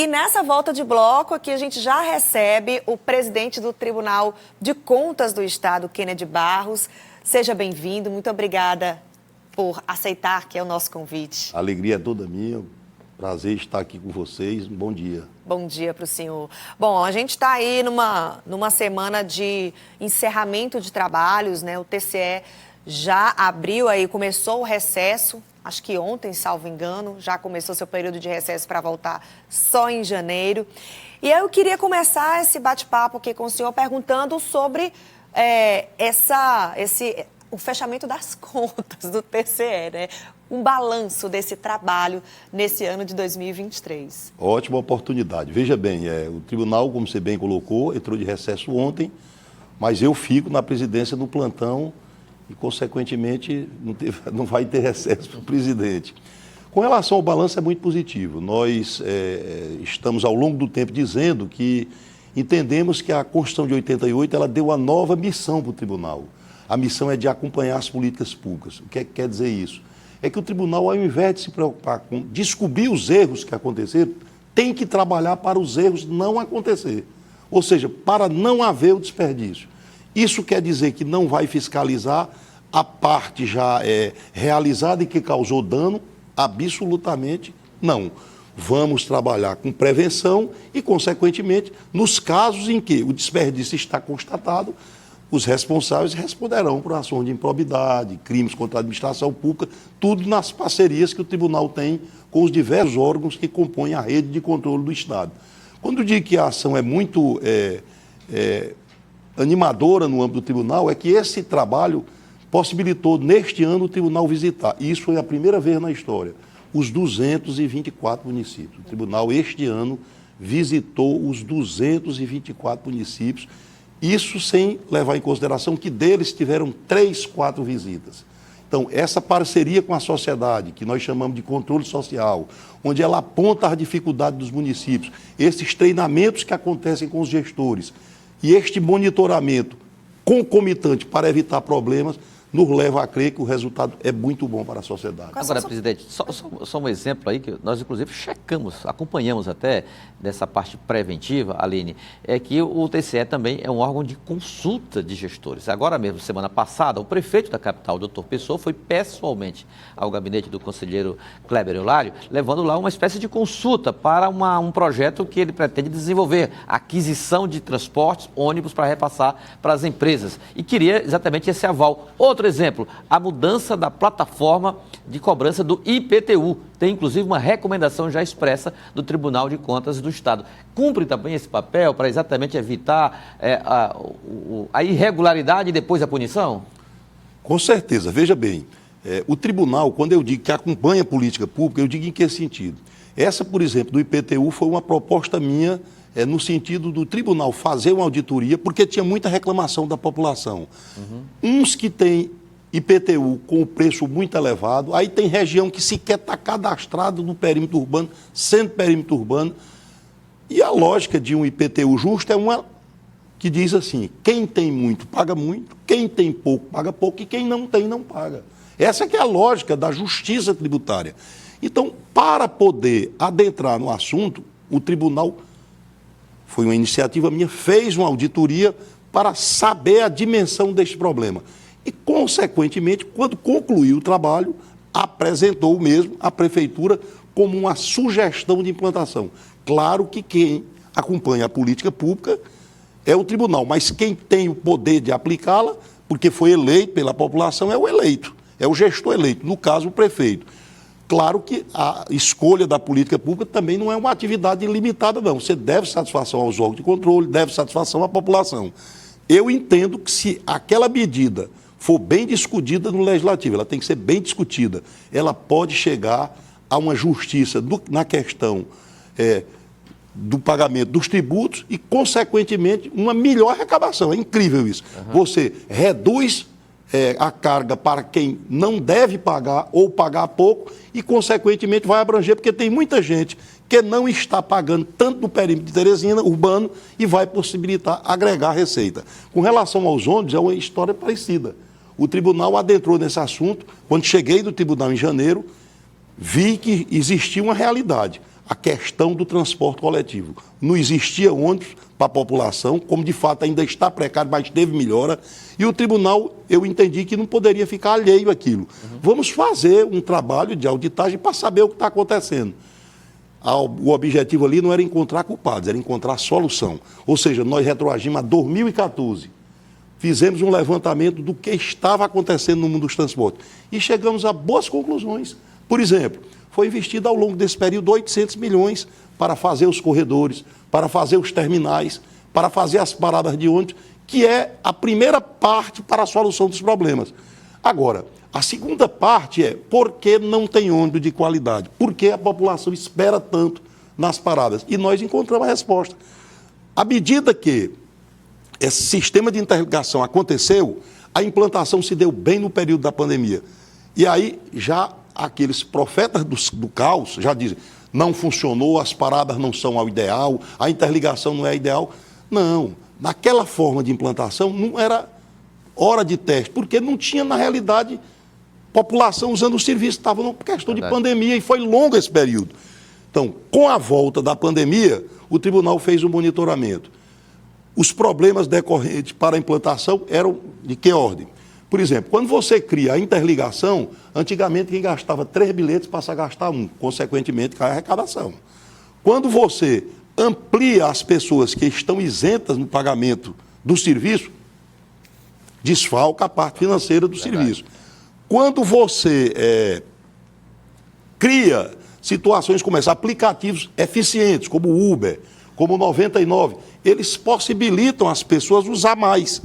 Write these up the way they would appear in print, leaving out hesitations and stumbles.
E nessa volta de bloco aqui a gente já recebe o presidente do Tribunal de Contas do Estado, Kennedy Barros. Seja bem-vindo, muito obrigada por aceitar que é o nosso convite. A alegria é toda minha, prazer estar aqui com vocês, um bom dia. Bom dia para o senhor. Bom, a gente está aí numa semana de encerramento de trabalhos, né? O TCE já abriu aí, começou o recesso, acho que ontem, salvo engano, já começou seu período de recesso para voltar só em janeiro. E aí eu queria começar esse bate-papo aqui com o senhor perguntando sobre o fechamento das contas do TCE, né? Um balanço desse trabalho nesse ano de 2023. Ótima oportunidade. Veja bem, o tribunal, como você bem colocou, entrou de recesso ontem, mas eu fico na presidência do plantão e, consequentemente, não vai ter recesso para o presidente. Com relação ao balanço, é muito positivo. Nós estamos, ao longo do tempo, dizendo que entendemos que a Constituição de 88 ela deu uma nova missão para o tribunal. A missão é de acompanhar as políticas públicas. O que é que quer dizer isso? É que o tribunal, ao invés de se preocupar com descobrir os erros que aconteceram, tem que trabalhar para os erros não acontecer. Ou seja, para não haver o desperdício. Isso quer dizer que não vai fiscalizar a parte já realizada e que causou dano? Absolutamente não. Vamos trabalhar com prevenção e, consequentemente, nos casos em que o desperdício está constatado, os responsáveis responderão por ações de improbidade, crimes contra a administração pública, tudo nas parcerias que o tribunal tem com os diversos órgãos que compõem a rede de controle do Estado. Quando digo que a ação é muito animadora no âmbito do tribunal, é que esse trabalho possibilitou, neste ano, o tribunal visitar, e isso foi a primeira vez na história, os 224 municípios. O tribunal, este ano, visitou os 224 municípios, isso sem levar em consideração que deles tiveram 3, 4 visitas. Então, essa parceria com a sociedade, que nós chamamos de controle social, onde ela aponta as dificuldades dos municípios, esses treinamentos que acontecem com os gestores e este monitoramento concomitante para evitar problemas, nos leva a crer que o resultado é muito bom para a sociedade. Agora, presidente, só um exemplo aí, que nós inclusive checamos, acompanhamos até dessa parte preventiva, Aline, é que o TCE também é um órgão de consulta de gestores. Agora mesmo, semana passada, o prefeito da capital, doutor Pessoa, foi pessoalmente ao gabinete do conselheiro Kleber Eulário, levando lá uma espécie de consulta para um projeto que ele pretende desenvolver, aquisição de transportes, ônibus para repassar para as empresas. E queria exatamente esse aval. Outro exemplo, a mudança da plataforma de cobrança do IPTU. Tem, inclusive, uma recomendação já expressa do Tribunal de Contas do Estado. Cumpre também esse papel para exatamente evitar a irregularidade e depois a punição? Com certeza. Veja bem, o tribunal, quando eu digo que acompanha a política pública, eu digo em que sentido? Essa, por exemplo, do IPTU foi uma proposta minha no sentido do tribunal fazer uma auditoria, porque tinha muita reclamação da população. Uns que têm IPTU com o preço muito elevado, aí tem região que sequer está cadastrado no perímetro urbano, sendo perímetro urbano, e a lógica de um IPTU justo é uma que diz assim, quem tem muito paga muito, quem tem pouco paga pouco e quem não tem não paga. Essa que é a lógica da justiça tributária. Então, para poder adentrar no assunto, o tribunal, foi uma iniciativa minha, fez uma auditoria para saber a dimensão deste problema. E, consequentemente, quando concluiu o trabalho, apresentou mesmo à prefeitura como uma sugestão de implantação. Claro que quem acompanha a política pública é o tribunal, mas quem tem o poder de aplicá-la, porque foi eleito pela população, é o eleito, é o gestor eleito, no caso, o prefeito. Claro que a escolha da política pública também não é uma atividade ilimitada, não. Você deve satisfação aos órgãos de controle, deve satisfação à população. Eu entendo que se aquela medida for bem discutida no Legislativo, ela tem que ser bem discutida, ela pode chegar a uma justiça na questão do pagamento dos tributos e, consequentemente, uma melhor arrecadação. É incrível isso. Você reduz a carga para quem não deve pagar ou pagar pouco e, consequentemente, vai abranger, porque tem muita gente que não está pagando tanto no perímetro de Teresina, urbano, e vai possibilitar agregar receita. Com relação aos ônibus, é uma história parecida. O tribunal adentrou nesse assunto. Quando cheguei do tribunal em janeiro, vi que existia uma realidade. a questão do transporte coletivo. Não existia ônibus para a população, como de fato ainda está precário, mas teve melhora. E o tribunal, eu entendi que não poderia ficar alheio àquilo. Vamos fazer um trabalho de auditagem para saber o que está acontecendo. O objetivo ali não era encontrar culpados, era encontrar solução. Ou seja, nós retroagimos a 2014. Fizemos um levantamento do que estava acontecendo no mundo dos transportes. E chegamos a boas conclusões. Por exemplo, foi investido ao longo desse período 800 milhões para fazer os corredores, para fazer os terminais, para fazer as paradas de ônibus, que é a primeira parte para a solução dos problemas. Agora, a segunda parte é por que não tem ônibus de qualidade? Por que a população espera tanto nas paradas? E nós encontramos a resposta. À medida que esse sistema de interligação aconteceu, a implantação se deu bem no período da pandemia. E aí já aqueles profetas do caos já dizem, não funcionou, as paradas não são ao ideal, a interligação não é ideal. Não, naquela forma de implantação não era hora de teste, porque não tinha, na realidade, população usando o serviço, estava numa questão de pandemia e foi longo esse período. Então, com a volta da pandemia, o tribunal fez um monitoramento. Os problemas decorrentes para a implantação eram de que ordem? Por exemplo, quando você cria a interligação, antigamente quem gastava 3 bilhetes passa a gastar 1, consequentemente cai a arrecadação. Quando você amplia as pessoas que estão isentas no pagamento do serviço, desfalca a parte financeira do serviço. Quando você cria situações como essa, aplicativos eficientes, como o Uber, como o 99, eles possibilitam as pessoas usar mais.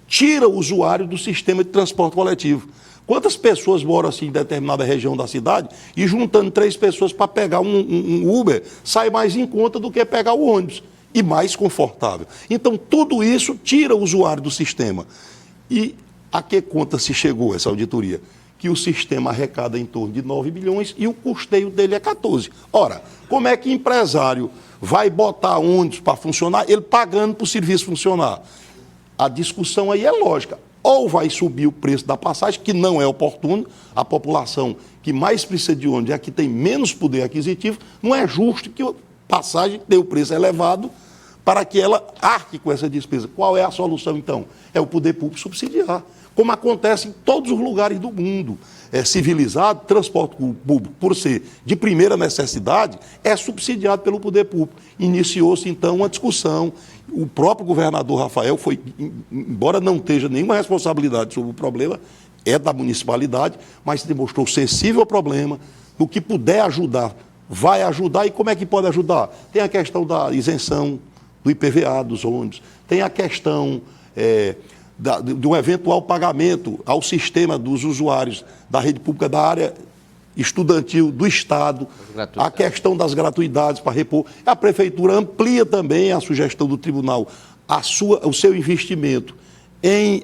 Tira o usuário do sistema de transporte coletivo. Quantas pessoas moram assim em determinada região da cidade e juntando 3 pessoas para pegar um Uber, sai mais em conta do que pegar o ônibus e mais confortável. Então, tudo isso tira o usuário do sistema. E a que conta se chegou essa auditoria? Que o sistema arrecada em torno de 9 bilhões e o custeio dele é 14. Ora, como é que empresário vai botar ônibus para funcionar, ele pagando para o serviço funcionar? A discussão aí é lógica. Ou vai subir o preço da passagem, que não é oportuno, a população que mais precisa de ônibus é a que tem menos poder aquisitivo, não é justo que a passagem tenha o preço elevado para que ela arque com essa despesa. Qual é a solução, então? É o poder público subsidiar, como acontece em todos os lugares do mundo. É civilizado, transporte público, por ser de primeira necessidade, é subsidiado pelo poder público. Iniciou-se, então, uma discussão. O próprio governador Rafael foi, embora não tenha nenhuma responsabilidade sobre o problema, é da municipalidade, mas se demonstrou sensível ao problema, no que puder ajudar, vai ajudar. E como é que pode ajudar? Tem a questão da isenção do IPVA dos ônibus, tem a questão de um eventual pagamento ao sistema dos usuários da rede pública da área estudantil do Estado, a questão das gratuidades para repor. A Prefeitura amplia também a sugestão do Tribunal, o seu investimento em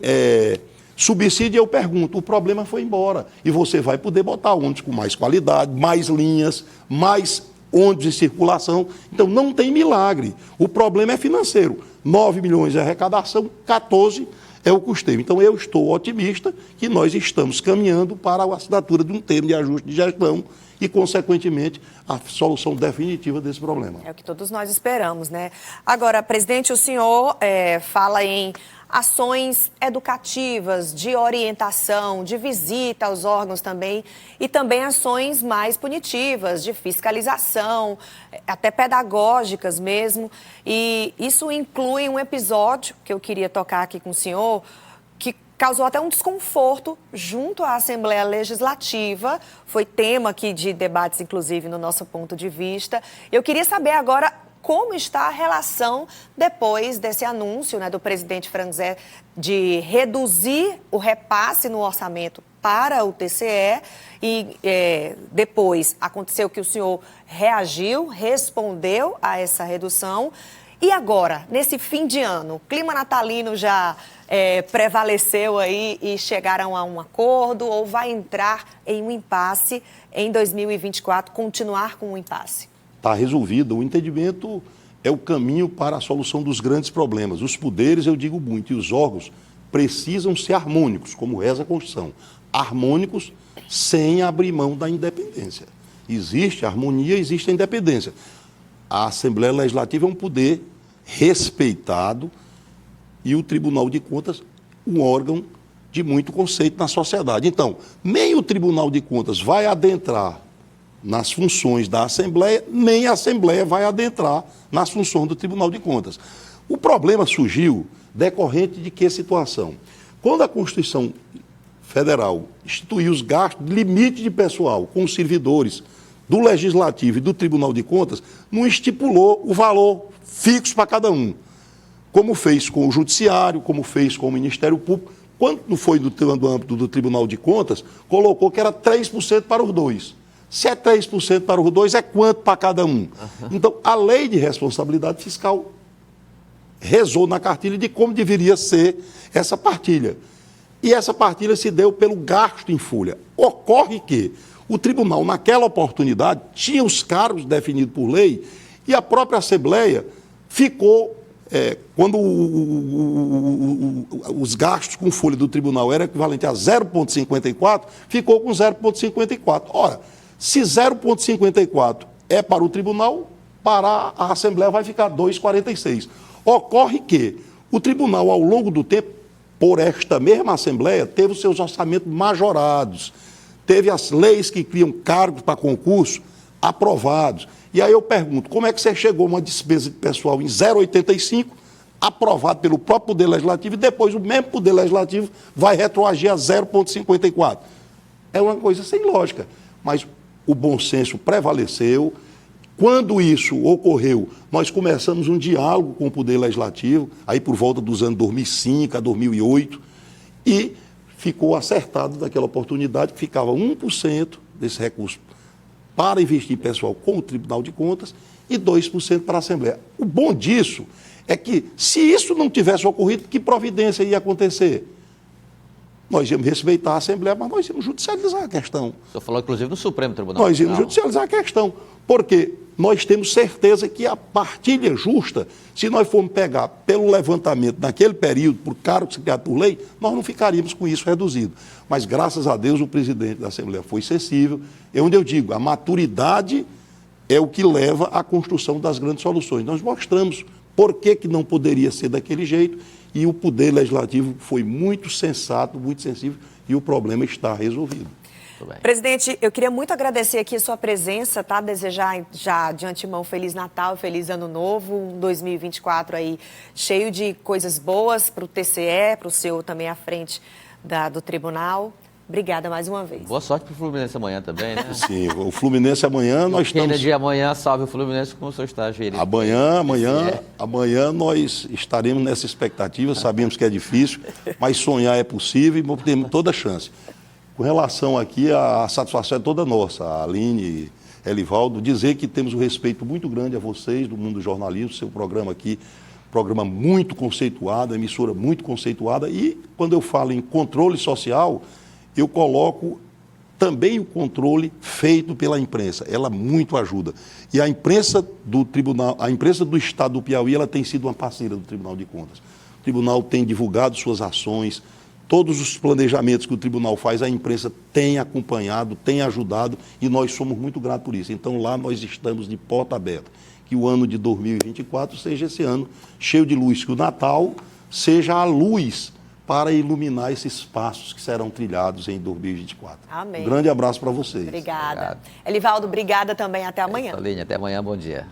subsídio. Eu pergunto, o problema foi embora e você vai poder botar ônibus com mais qualidade, mais linhas, mais ônibus em circulação. Então, não tem milagre. O problema é financeiro. 9 milhões é a arrecadação, 14 é o custeio. Então, eu estou otimista que nós estamos caminhando para a assinatura de um termo de ajuste de gestão e, consequentemente, a solução definitiva desse problema. É o que todos nós esperamos, né? Agora, presidente, o senhor fala em ações educativas, de orientação, de visita aos órgãos também, e também ações mais punitivas, de fiscalização, até pedagógicas mesmo. E isso inclui um episódio que eu queria tocar aqui com o senhor, que causou até um desconforto junto à Assembleia Legislativa. Foi tema aqui de debates, inclusive, no nosso ponto de vista. Eu queria saber agora como está a relação depois desse anúncio, né, do presidente Frank Zé de reduzir o repasse no orçamento para o TCE e depois aconteceu que o senhor reagiu, respondeu a essa redução. E agora, nesse fim de ano, o clima natalino já prevaleceu aí e chegaram a um acordo ou vai entrar em um impasse em 2024, continuar com um impasse? Está resolvido. O entendimento é o caminho para a solução dos grandes problemas. Os poderes, eu digo muito, e os órgãos precisam ser harmônicos, como reza a Constituição. Harmônicos sem abrir mão da independência. existe harmonia, existe a independência. A Assembleia Legislativa é um poder respeitado e o Tribunal de Contas, um órgão de muito conceito na sociedade. Então, nem o Tribunal de Contas vai adentrar nas funções da Assembleia, nem a Assembleia vai adentrar nas funções do Tribunal de Contas. O problema surgiu decorrente de que situação? Quando a Constituição Federal instituiu os gastos, limite de pessoal com os servidores do Legislativo e do Tribunal de Contas, não estipulou o valor fixo para cada um, como fez com o Judiciário, como fez com o Ministério Público. Quando foi no âmbito do Tribunal de Contas, colocou que era 3% para os dois. Se é 3% para os dois, é quanto para cada um? Então, a lei de responsabilidade fiscal rezou na cartilha de como deveria ser essa partilha. E essa partilha se deu pelo gasto em folha. Ocorre que o tribunal, naquela oportunidade, tinha os cargos definidos por lei e a própria Assembleia ficou, quando os gastos com folha do tribunal eram equivalentes a 0,54, ficou com 0,54. Ora, se 0,54 é para o tribunal, para a Assembleia vai ficar 2,46. Ocorre que o tribunal, ao longo do tempo, por esta mesma Assembleia, teve os seus orçamentos majorados, teve as leis que criam cargos para concurso aprovados. E aí eu pergunto, como é que você chegou a uma despesa de pessoal em 0,85, aprovado pelo próprio Poder Legislativo, e depois o mesmo Poder Legislativo vai retroagir a 0,54? É uma coisa sem lógica, mas o bom senso prevaleceu. Quando isso ocorreu, nós começamos um diálogo com o Poder Legislativo, aí por volta dos anos 2005 a 2008, e ficou acertado naquela oportunidade que ficava 1% desse recurso para investir em pessoal com o Tribunal de Contas e 2% para a Assembleia. O bom disso é que, se isso não tivesse ocorrido, que providência ia acontecer? Nós íamos respeitar a Assembleia, mas nós íamos judicializar a questão. O senhor falou, inclusive, no Supremo Tribunal. Nós íamos judicializar a questão, porque nós temos certeza que a partilha justa, se nós formos pegar pelo levantamento naquele período, por cargos criados por lei, nós não ficaríamos com isso reduzido. Mas, graças a Deus, o presidente da Assembleia foi sensível. É onde eu digo, a maturidade é o que leva à construção das grandes soluções. Nós mostramos por que não poderia ser daquele jeito, e o Poder Legislativo foi muito sensato, muito sensível, e o problema está resolvido. Presidente, eu queria muito agradecer aqui a sua presença, tá? Desejar já de antemão Feliz Natal, Feliz Ano Novo, um 2024 aí cheio de coisas boas para o TCE, para o senhor também à frente do tribunal. Obrigada mais uma vez. Boa sorte para o Fluminense amanhã também, né? Sim, o Fluminense amanhã nós estamos... de amanhã, salve o Fluminense com o seu estágio. Amanhã nós estaremos nessa expectativa, sabemos que é difícil, mas sonhar é possível e temos toda a chance. Com relação aqui, a satisfação é toda nossa, a Aline, Elivaldo, dizer que temos um respeito muito grande a vocês do mundo do jornalismo, seu programa aqui, programa muito conceituado, emissora muito conceituada, e quando eu falo em controle social, eu coloco também o controle feito pela imprensa, ela muito ajuda. E a imprensa do Tribunal, a imprensa do Estado do Piauí, ela tem sido uma parceira do Tribunal de Contas. O Tribunal tem divulgado suas ações, todos os planejamentos que o tribunal faz, a imprensa tem acompanhado, tem ajudado, e nós somos muito gratos por isso. Então, lá nós estamos de porta aberta. Que o ano de 2024 seja esse ano cheio de luz, que o Natal seja a luz para iluminar esses passos que serão trilhados em 2024. Amém. Um grande abraço para vocês. Obrigada. Elivaldo, obrigada também. Até amanhã. Aline, até amanhã, bom dia.